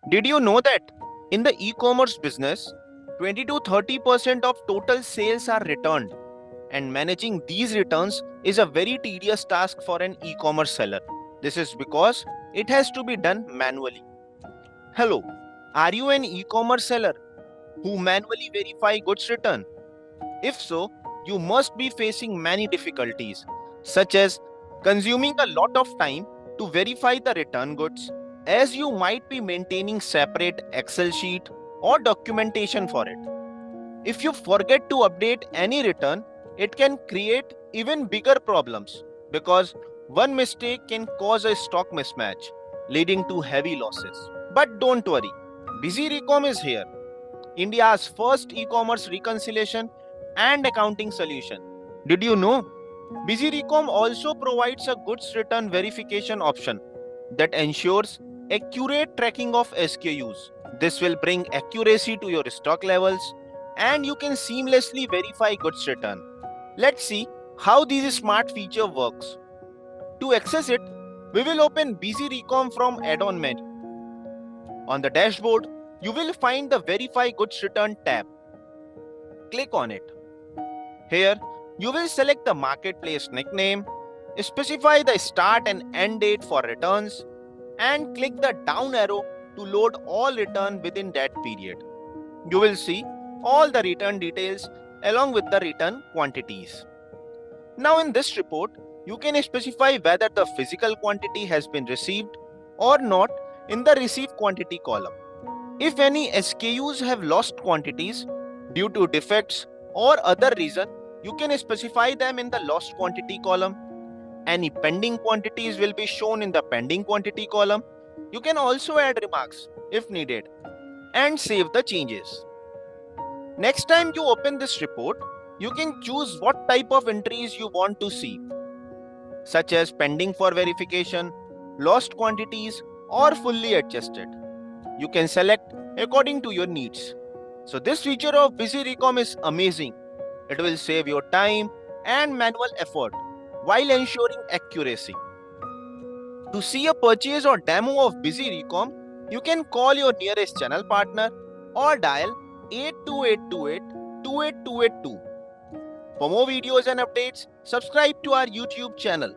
Did you know that in the e-commerce business, 20 to 30% of total sales are returned, and managing these returns is a very tedious task for an e-commerce seller. This is because it has to be done manually. Hello, are you an e-commerce seller who manually verify goods return? If so, you must be facing many difficulties, such as consuming a lot of time to verify the return goods, as you might be maintaining separate Excel sheet or documentation for it. If you forget to update any return, it can create even bigger problems because one mistake can cause a stock mismatch, leading to heavy losses. But don't worry, Busy Recom is here, India's first e-commerce reconciliation and accounting solution. Did you know? Busy Recom also provides a goods return verification option that ensures accurate tracking of SKUs. This will bring accuracy to your stock levels and you can seamlessly verify goods return. Let's see how this smart feature works. To access it, we will open Busy Recom from add-on menu. On the dashboard, you will find the Verify Goods Return tab. Click on it. Here, you will select the marketplace nickname, specify the start and end date for returns, and click the down arrow to load all return within that period. You will see all the return details along with the return quantities. Now in this report, you can specify whether the physical quantity has been received or not in the received quantity column. If any SKUs have lost quantities due to defects or other reason, you can specify them in the lost quantity column. Any pending quantities will be shown in the pending quantity column. You can also add remarks if needed and save the changes. Next time you open this report, you can choose what type of entries you want to see, such as pending for verification, lost quantities, or fully adjusted. You can select according to your needs. So this feature of Busy Recom is amazing. It will save your time and manual effort while ensuring accuracy. To see a purchase or demo of Busy Recom, you can call your nearest channel partner or dial 82828 28282. For more videos and updates, subscribe to our YouTube channel.